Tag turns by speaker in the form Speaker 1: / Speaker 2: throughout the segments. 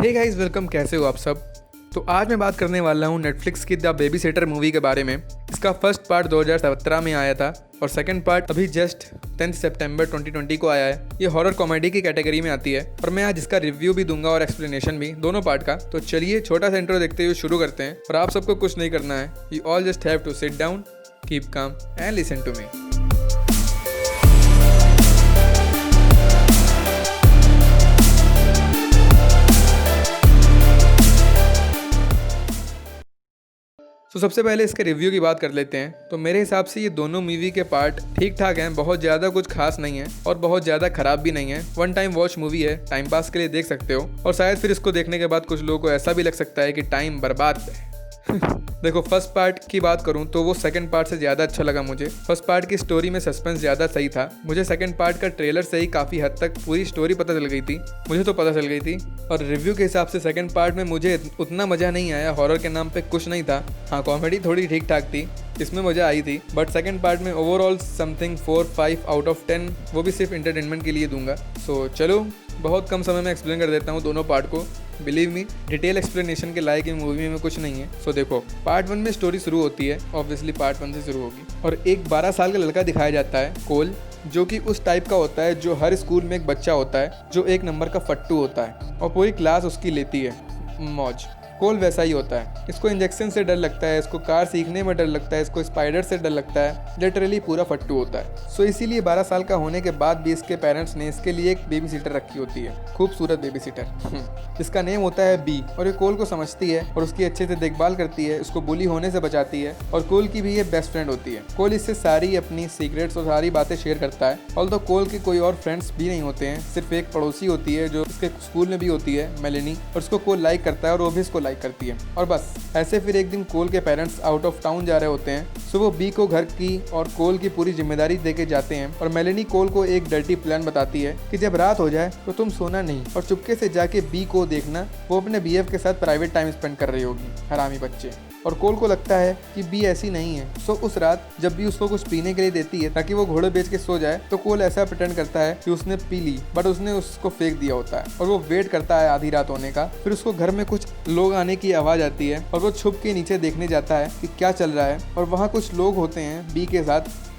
Speaker 1: Hey guys, welcome. कैसे हो आप सब? तो आज मैं बात करने वाला हूँ नेटफ्लिक्स की द बेबी सिटर मूवी के बारे में। इसका फर्स्ट पार्ट 2017 में आया था और सेकंड पार्ट अभी जस्ट 10 सितंबर 2020 को आया है। ये हॉरर कॉमेडी की कैटेगरी में आती है और मैं आज इसका रिव्यू भी दूंगा और एक्सप्लेनेशन भी, दोनों पार्ट का। तो चलिए छोटा सा इंट्रो देखते हुए शुरू करते हैं। और आप सबको कुछ नहीं करना है, you all just have to sit down, keep calm and listen to me. तो सबसे पहले इसके रिव्यू की बात कर लेते हैं। तो मेरे हिसाब से ये दोनों मूवी के पार्ट ठीक ठाक हैं, बहुत ज़्यादा कुछ खास नहीं है और बहुत ज़्यादा खराब भी नहीं है। वन टाइम वॉच मूवी है, टाइम पास के लिए देख सकते हो। और शायद फिर इसको देखने के बाद कुछ लोगों को ऐसा भी लग सकता है कि टाइम बर्बाद है। देखो, फर्स्ट पार्ट की बात करूं तो वो सेकंड पार्ट से ज़्यादा अच्छा लगा मुझे। फर्स्ट पार्ट की स्टोरी में सस्पेंस ज़्यादा सही था। मुझे सेकंड पार्ट का ट्रेलर से ही काफ़ी हद तक पूरी स्टोरी पता चल गई थी, मुझे तो पता चल गई थी। और रिव्यू के हिसाब से सेकंड पार्ट में मुझे उतना मज़ा नहीं आया। हॉरर के नाम पे कुछ नहीं था। हाँ, कॉमेडी थोड़ी ठीक ठाक थी, इसमें मज़ा आई थी। बट सेकंड पार्ट में ओवरऑल समथिंग 4-5 आउट ऑफ 10, वो भी सिर्फ इंटरटेनमेंट के लिए दूंगा। सो चलो, बहुत कम समय में एक्सप्लेन कर देता हूँ दोनों पार्ट को। बिलीव मी, डिटेल एक्सप्लेनेशन के लायक इन मूवी में कुछ नहीं है। सो देखो, पार्ट 1 में स्टोरी शुरू होती है, ऑब्वियसली पार्ट 1 से शुरू होगी। और एक 12 साल का लड़का दिखाया जाता है, कोल, जो कि उस टाइप का होता है जो हर स्कूल में एक बच्चा होता है जो एक नंबर का फट्टू होता है और पूरी क्लास उसकी लेती है मौज। कोल वैसा ही होता है। इसको इंजेक्शन से डर लगता है, इसको कार सीखने में डर लगता है, इसको स्पाइडर से डर लगता है। लिटरली पूरा फट्टू होता है। सो इसीलिए 12 साल का होने के बाद भी इसके पेरेंट्स ने इसके लिए एक बेबी सीटर रखी होती है, खूबसूरत बेबी सीटर, जिसका नेम होता है बी। और ये कोल को समझती है और उसकी अच्छे से देखभाल करती है, उसको बुली होने से बचाती है। और कोल की भी ये बेस्ट फ्रेंड होती है। कोल इससे सारी अपनी सीक्रेट्स और सारी बातें शेयर करता है। ऑल्दो कोल के कोई और फ्रेंड्स भी नहीं होते हैं, सिर्फ एक पड़ोसी होती है जो उसके स्कूल में भी होती है, मेलेनी, और उसको कोल लाइक करता है और वो भी इसको लाइक करती है। और बस ऐसे फिर एक दिन कोल के पेरेंट्स आउट ऑफ टाउन जा रहे होते हैं। सो वो बी को घर की और कोल की पूरी जिम्मेदारी देके जाते हैं। और मेलेनी कोल को एक डर्टी प्लान बताती है कि जब रात हो जाए तो तुम सोना नहीं और चुपके से जाके बी को देखना, वो अपने बीएफ के साथ प्राइवेट टाइम स्पेंड कर रही होगी, हरामी बच्चे। और कोल को लगता है कि बी ऐसी नहीं है। सो उस रात जब बी उसको कुछ पीने के लिए देती है ताकि वो घोड़े बेच के सो जाए, तो कोल ऐसा प्रिटेंड करता है कि उसने पी ली, बट उसने उसको फेंक दिया होता है। और वो वेट करता है आधी रात होने का। फिर उसको घर में कुछ लोग आने की आवाज़ आती है और वो छुप के नीचे देखने जाता है कि क्या चल रहा है। और वहाँ कुछ लोग होते हैं बी के साथ,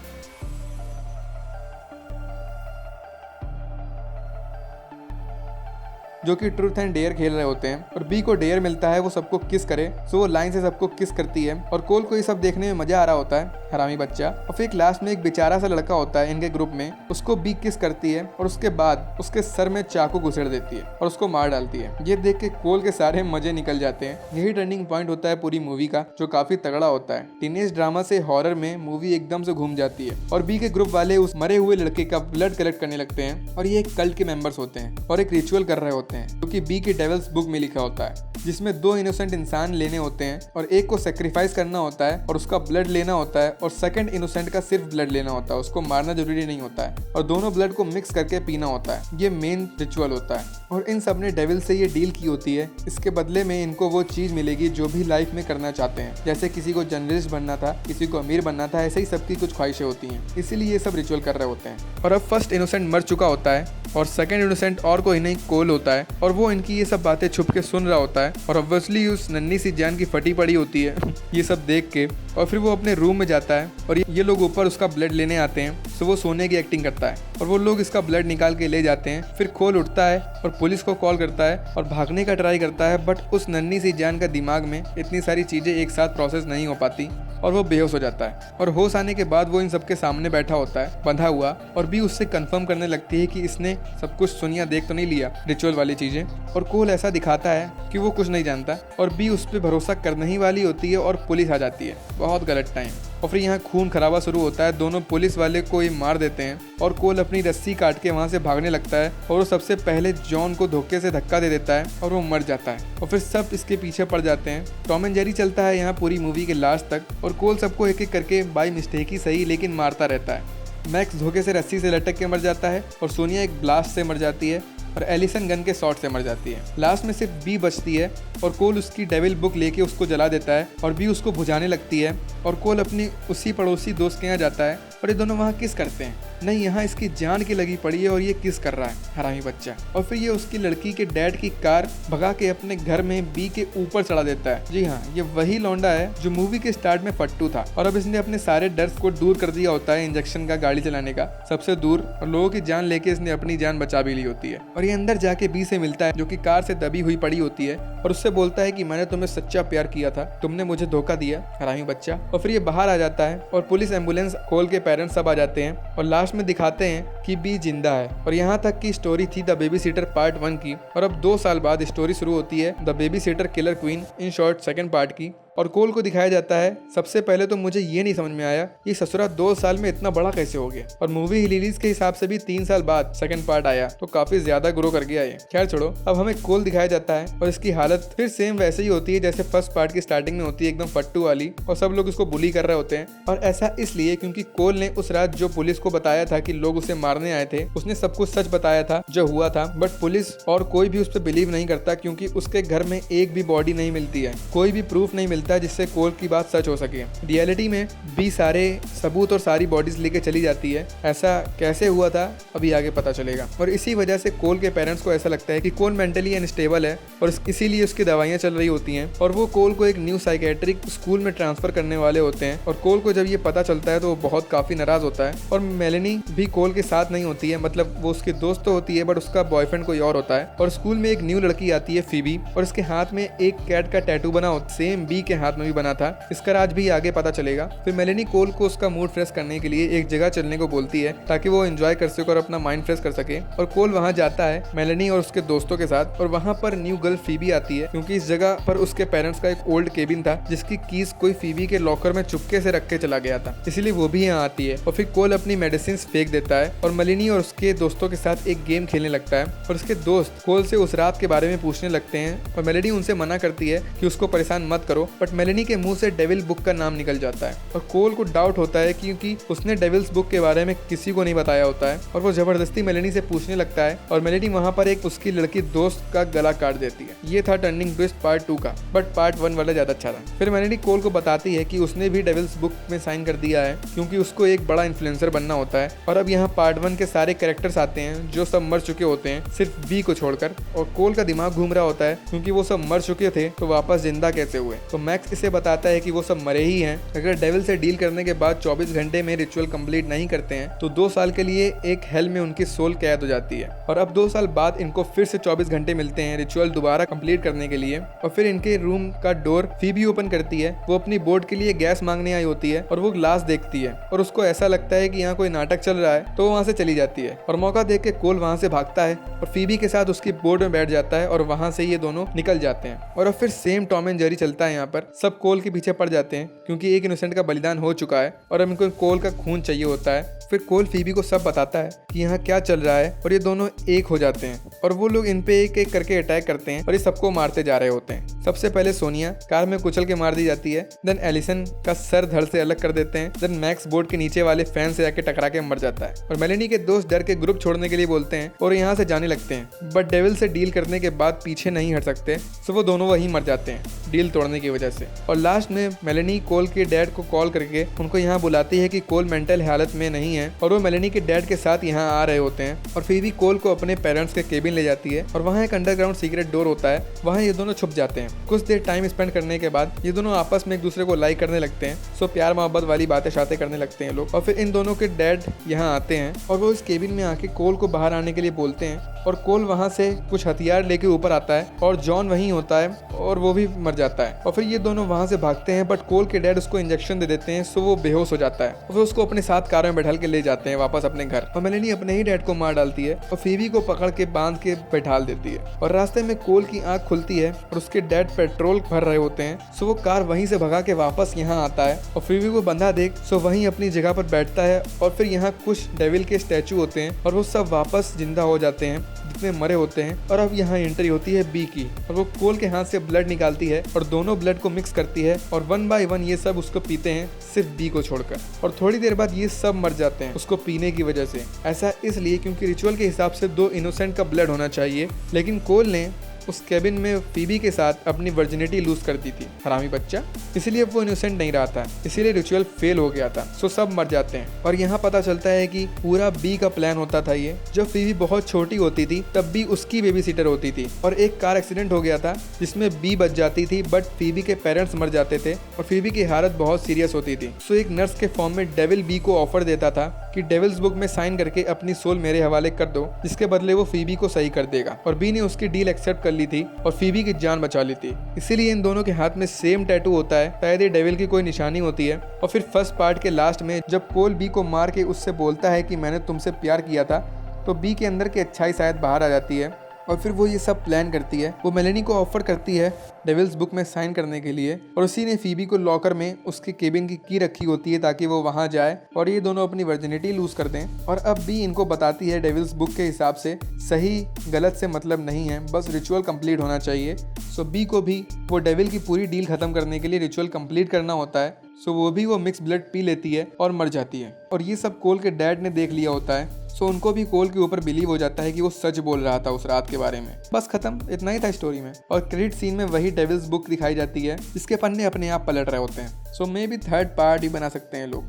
Speaker 1: जो कि ट्रूथ एंड डेयर खेल रहे होते हैं। और बी को डेयर मिलता है वो सबको किस करे। सो वो लाइन से सबको किस करती है और कोल को ये सब देखने में मजा आ रहा होता है, हरामी बच्चा। और फिर क्लास में एक बेचारा सा लड़का होता है इनके ग्रुप में, उसको बी किस करती है और उसके बाद उसके सर में चाकू घुसेड़ देती है और उसको मार डालती है। ये देख के कोल के सारे मजे निकल जाते हैं। यही टर्निंग पॉइंट होता है पूरी मूवी का, जो काफी तगड़ा होता है। टीनेज ड्रामा से हॉरर में मूवी एकदम से घूम जाती है। और बी के ग्रुप वाले उस मरे हुए लड़के का ब्लड कलेक्ट करने लगते हैं और ये एक कल्ट के मेंबर्स होते हैं और एक रिचुअल कर रहे होते हैं, क्योंकि बी की डेविल्स बुक में लिखा होता है, जिसमें 2 इनोसेंट इंसान लेने होते हैं और एक को सेक्रीफाइस करना होता है और उसका ब्लड लेना होता है। और सेकंड इनोसेंट का सिर्फ ब्लड लेना होता है, उसको मारना जरूरी नहीं होता है। और दोनों ब्लड को मिक्स करके पीना होता है। ये मेन रिचुअल होता है। और इन सब ने डेविल से ये डील की होती है, इसके बदले में इनको वो चीज मिलेगी जो भी लाइफ में करना चाहते हैं। जैसे किसी को जर्नलिस्ट बनना था, किसी को अमीर बनना था, ऐसे ही सबकी कुछ ख्वाहिशें होती हैं, इसीलिए ये सब रिचुअल कर रहे होते हैं। और अब फर्स्ट इनोसेंट मर चुका होता है और सेकंड इनोसेंट और कोई नहीं, कोल होता है। और वो इनकी ये सब बातें छुप के सुन रहा होता है और ऑब्वियसली उस नन्ही सी जान की फटी पड़ी होती है ये सब देख के। और फिर वो अपने रूम में जाता है और ये लोग ऊपर उसका ब्लड लेने आते हैं। सो वो सोने की एक्टिंग करता है और वो लोग इसका ब्लड निकाल के ले जाते हैं। फिर कोल उठता है और पुलिस को कॉल करता है और भागने का ट्राई करता है, बट उस नन्ही सी जान का दिमाग में इतनी सारी चीज़ें एक साथ प्रोसेस नहीं हो पाती और वो बेहोश हो जाता है। और होश आने के बाद वो इन सबके सामने बैठा होता है, बंधा हुआ। और बी उससे कंफर्म करने लगती है कि इसने सब कुछ सुनिया देख तो नहीं लिया, रिचुअल वाली चीज़ें। और कोल ऐसा दिखाता है कि वो कुछ नहीं जानता और बी उस पर भरोसा करने ही वाली होती है और पुलिस आ जाती है। बहुत गलत टाइम। और फिर यहाँ खून खराबा शुरू होता है। दोनों पुलिस वाले को ही मार देते हैं और कोल अपनी रस्सी काट के वहाँ से भागने लगता है और वो सबसे पहले जॉन को धोखे से धक्का दे देता है और वो मर जाता है। और फिर सब इसके पीछे पड़ जाते हैं। टॉम एंड जेरी चलता है यहाँ पूरी मूवी के लास्ट तक। और कोल सबको एक एक करके बाय मिस्टेक ही सही लेकिन मारता रहता है। मैक्स धोखे से रस्सी से लटक के मर जाता है और सोनिया एक ब्लास्ट से मर जाती है और एलिसन गन के शॉट से मर जाती है। लास्ट में सिर्फ बी बचती है और कोल उसकी डेविल बुक लेके उसको जला देता है और बी उसको बुझाने लगती है। और कोल अपनी उसी पड़ोसी दोस्त के यहाँ जाता है और ये दोनों वहाँ किस करते हैं। नहीं, यहाँ इसकी जान की लगी पड़ी है और ये किस कर रहा है, हरामी बच्चा। और फिर ये उसकी लड़की के डैड की कार भगा के अपने घर में बी के ऊपर चढ़ा देता है। जी हाँ, ये वही लौंडा है जो मूवी के स्टार्ट में फट्टू था और अब इसने अपने सारे डर को दूर कर दिया होता है, इंजेक्शन का गाड़ी चलाने का सबसे दूर, और लोगों की जान लेके इसने अपनी जान बचा भी ली होती है। और ये अंदर जाके बी से मिलता है जो कि कार से दबी हुई पड़ी होती है और उससे बोलता है कि मैंने तुम्हें सच्चा प्यार किया था, तुमने मुझे धोखा दिया, हरामी बच्चा। और फिर ये बाहर आ जाता है और पुलिस, एम्बुलेंस, कोल के पेरेंट्स सब आ जाते हैं और लास्ट में दिखाते हैं कि बी जिंदा है। और यहाँ तक की स्टोरी थी द बेबी सीटर पार्ट 1 की, और अब 2 साल बाद स्टोरी शुरू होती है the baby seater killer queen, in short second part की। और कोल को दिखाया जाता है। सबसे पहले तो मुझे ये नहीं समझ में आया ये ससुरा 2 साल में इतना बड़ा कैसे हो गया, और मूवी रिलीज के हिसाब से भी 3 साल बाद सेकंड पार्ट आया, तो काफी ज्यादा ग्रो कर गया ये। खैर छोड़ो, अब हमें कोल दिखाया जाता है और इसकी हालत फिर सेम वैसे ही होती है जैसे फर्स्ट पार्ट की स्टार्टिंग में होती है, एकदम फट्टू वाली, और सब लोग उसको बुली कर रहे होते हैं। और ऐसा इसलिए क्योंकि कोल ने उस रात जो पुलिस को बताया था कि लोग उसे मारने आए थे, उसने सब कुछ सच बताया था जो हुआ था, बट पुलिस और कोई भी उस पर बिलीव नहीं करता क्योंकि उसके घर में एक भी बॉडी नहीं मिलती है, कोई भी प्रूफ नहीं मिलता जिससे कोल की बात सच हो सके। रियलिटी में भी सारे सबूत और सारी बॉडीज लेके चली जाती है। ऐसा कैसे हुआ था अभी आगे पता चलेगा। और इसी वजह से कोल के पेरेंट्स को ऐसा लगता है कि कोल मेंटली अनस्टेबल है और इसीलिए उसकी दवाइयां चल रही होती हैं, और वो कोल को एक न्यू साइकेट्रिक स्कूल में ट्रांसफर करने वाले होते हैं। और कोल को जब ये पता चलता है तो वो बहुत काफी नाराज होता है। और मेलेनी भी कोल के साथ नहीं होती है, मतलब वो उसकी दोस्त तो होती है बट उसका बॉयफ्रेंड कोई और होता है। और स्कूल में एक न्यू लड़की आती है फीबी, और इसके हाथ में एक कैट का टैटू बना हो, सेम बी के हाथ में भी बना था। इसका राज भी आगे पता चलेगा। फिर मेलेनी कोल को उसका मूड फ्रेश करने के लिए एक जगह चलने को बोलती है ताकि वो एंजॉय कर सके और अपना माइंड फ्रेश कर सके। और कोल वहाँ जाता है मेलेनी और उसके दोस्तों के साथ, और वहाँ पर न्यू गर्ल फीबी आती है क्योंकि इस जगह पर उसके पेरेंट्स का एक ओल्ड केबिन था जिसकी कीज कोई फीबी के लॉकर में चुपके से रख के चला गया था, इसलिए वो भी यहाँ आती है। और फिर कोल अपनी मेडिसिन फेंक देता है और मेलेनी और उसके दोस्तों के साथ एक गेम खेलने लगता है। और उसके दोस्त कोल से उस रात के बारे में पूछने लगते हैं और मेलेनी उनसे मना करती है कि उसको परेशान मत करो, बट मेलेनी के मुंह से डेविल बुक का नाम निकल जाता है। और कोल को डाउट होता है क्योंकि उसने डेविल्स बुक के बारे में किसी को नहीं बताया होता है, और वो जबरदस्ती मेलेनी से पूछने लगता है और मेलेनी वहाँ पर एक उसकी लड़की दोस्त का गला काट देती है। ये था टर्निंग ट्विस्ट पार्ट 2 का, बट पार्ट 1 वाला ज्यादा अच्छा था। फिर मेलेनी कोल को बताती है कि उसने भी डेविल्स बुक में साइन कर दिया है क्योंकि उसको एक बड़ा इन्फ्लुएंसर बनना होता है। और अब यहाँ पार्ट 1 के सारे कैरेक्टर्स आते हैं जो सब मर चुके होते हैं सिर्फ बी को छोड़कर, और कोल का दिमाग घूम रहा होता है क्योंकि वो सब मर चुके थे तो वापस जिंदा कैसे हुए। तो मैक्स इसे बताता है कि वो सब मरे ही हैं, अगर डेविल से डील करने के बाद 24 घंटे में रिचुअल कंप्लीट नहीं करते हैं तो 2 साल के लिए एक हेल में उनकी सोल कैद हो जाती है। और अब 2 साल बाद इनको फिर से 24 घंटे मिलते हैं रिचुअल दोबारा कंप्लीट करने के लिए। और फिर इनके रूम का डोर फीबी ओपन करती है, वो अपनी बोर्ड के लिए गैस मांगने आई होती है और वो ग्लास देखती है और उसको ऐसा लगता है कि यहाँ कोई नाटक चल रहा है, तो वो वहाँ से चली जाती है। और मौका देख के कोल वहाँ से भागता है और फीबी के साथ उसकी बोर्ड में बैठ जाता है और वहाँ से ये दोनों निकल जाते हैं। और अब फिर सेम टॉम एंड जेरी चलता है। यहाँ पर सब कोल के पीछे पड़ जाते हैं क्योंकि एक इनोसेंट का बलिदान हो चुका है और अब इनको कोल का खून चाहिए होता है। फिर कोल फीबी को सब बताता है कि यहाँ क्या चल रहा है और ये दोनों एक हो जाते हैं और वो लोग इन पे एक एक करके अटैक करते हैं और ये सबको मारते जा रहे होते हैं। सबसे पहले सोनिया कार में कुचल के मार दी जाती है, देन एलिसन का सर धड़ से अलग कर देते हैं, देन मैक्स बोर्ड के नीचे वाले फैन से आके टकरा के मर जाता है और मेलेनी के दोस्त डर के ग्रुप छोड़ने के लिए बोलते हैं और यहाँ से जाने लगते हैं, बट डेविल से डील करने के बाद पीछे नहीं हट सकते, सो वो दोनों वहीं मर जाते हैं डील तोड़ने की वजह से। और लास्ट में मेलेनी कोल के डैड को कॉल करके उनको यहाँ बुलाती है कि कोल मेंटल हालत में नहीं है और वो मेलेनी के डैड के साथ यहाँ आ रहे होते हैं। और फिर भी कोल को अपने पेरेंट्स के केबिन ले जाती है और वहाँ एक अंडरग्राउंड सीक्रेट डोर होता है, वहाँ ये दोनों छुप जाते हैं। कुछ देर टाइम स्पेंड करने के बाद ये दोनों आपस में एक दूसरे को लाइक करने लगते हैं, सो प्यार मोहब्बत वाली बातें शातें करने लगते हैं लोग। और फिर इन दोनों के डैड यहाँ आते हैं और वो इस केबिन में आके कोल को बाहर आने के लिए बोलते हैं और कोल वहाँ से कुछ हथियार लेके ऊपर आता है और जॉन वहीं होता है और वो भी मर जाता है। और फिर ये दोनों वहाँ से भागते हैं, बट कोल के डैड उसको इंजेक्शन दे देते हैं, सो वो बेहोश हो जाता है और फिर उसको अपने साथ कार में बैठा के ले जाते हैं वापस अपने घर। और मेलेनी अपने ही डैड को मार डालती है और फीबी को पकड़ के बांध के बैठाल देती है। और रास्ते में कोल की आंख खुलती है और उसके डैड पेट्रोल भर रहे होते हैं, सो वो कार वहीं से भगा के वापस यहाँ आता है और फीबी को बंधा देख सो वहीं अपनी जगह पर बैठता है। और फिर यहाँ कुछ डेविल के स्टैचू होते हैं और वो सब वापस जिंदा हो जाते हैं जितने मरे होते हैं। और अब यहाँ एंट्री होती है बी की और वो कोल के हाथ से ब्लड निकालती है और दोनों ब्लड को मिक्स करती है और 1 बाय 1 ये सब उसको पीते हैं सिर्फ बी को छोड़कर। और थोड़ी देर बाद ये सब मर जाते हैं उसको पीने की वजह से। ऐसा इसलिए क्योंकि रिचुअल के हिसाब से 2 इनोसेंट का ब्लड होना चाहिए, लेकिन कोल ने उस केबिन में फीबी के साथ अपनी वर्जिनिटी लूज कर दी थी, हरामी बच्चा। इसलिए वो इनोसेंट नहीं रहा था, इसीलिए रिचुअल फेल हो गया था। सो सब मर जाते हैं और यहाँ पता चलता है कि पूरा बी का प्लान होता था ये। जब फीबी बहुत छोटी होती थी तब बी उसकी बेबी सीटर होती थी और एक कार एक्सीडेंट हो गया था जिसमें बी बच जाती थी, बट फीबी के पेरेंट्स मर जाते थे और फीबी की हालत बहुत सीरियस होती थी। सो एक नर्स के फॉर्म में डेविल बी को ऑफर देता था कि डेविल्स बुक में साइन करके अपनी सोल मेरे हवाले कर दो, जिसके बदले वो फीबी को सही कर देगा। और बी ने उसकी डील एक्सेप्ट कर ली थी और फीबी की जान बचा ली थी। इसीलिए इन दोनों के हाथ में सेम टैटू होता है, शायद ये डेविल की कोई निशानी होती है। और फिर फर्स्ट पार्ट के लास्ट में जब कोल बी को मार के उससे बोलता है कि मैंने तुमसे प्यार किया था, तो बी के अंदर की अच्छाई शायद बाहर आ जाती है और फिर वो ये सब प्लान करती है। वो मेलेनी को ऑफर करती है डेविल्स बुक में साइन करने के लिए और उसी ने फीबी को लॉकर में उसके केबिन की रखी होती है ताकि वो वहां जाए और ये दोनों अपनी वर्जिनिटी लूज कर दें। और अब भी इनको बताती है डेविल्स बुक के हिसाब से सही गलत से मतलब नहीं है, बस रिचुअल कंप्लीट होना चाहिए। सो बी को भी वो डेविल की पूरी डील खत्म करने के लिए रिचुअल कंप्लीट करना होता है। सो वो मिक्स ब्लड पी लेती है और मर जाती है और ये सब कोल के डैड ने देख लिया होता है। सो उनको भी कोल के ऊपर बिलीव हो जाता है कि वो सच बोल रहा था उस रात के बारे में। बस खत्म, इतना ही था स्टोरी में। और क्रेडिट सीन में वही डेविल्स बुक दिखाई जाती है जिसके पन्ने अपने आप पलट रहे होते हैं। सो मे बी थर्ड पार्ट ही बना सकते हैं लोग।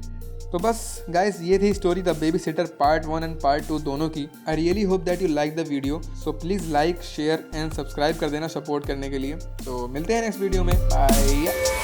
Speaker 1: तो बस गाइस, ये थी story the baby sitter part 1 and part 2 दोनों की। I really hope that you like the video. So please like, share and subscribe कर देना सपोर्ट करने के लिए। तो मिलते हैं नेक्स्ट वीडियो में। बाय।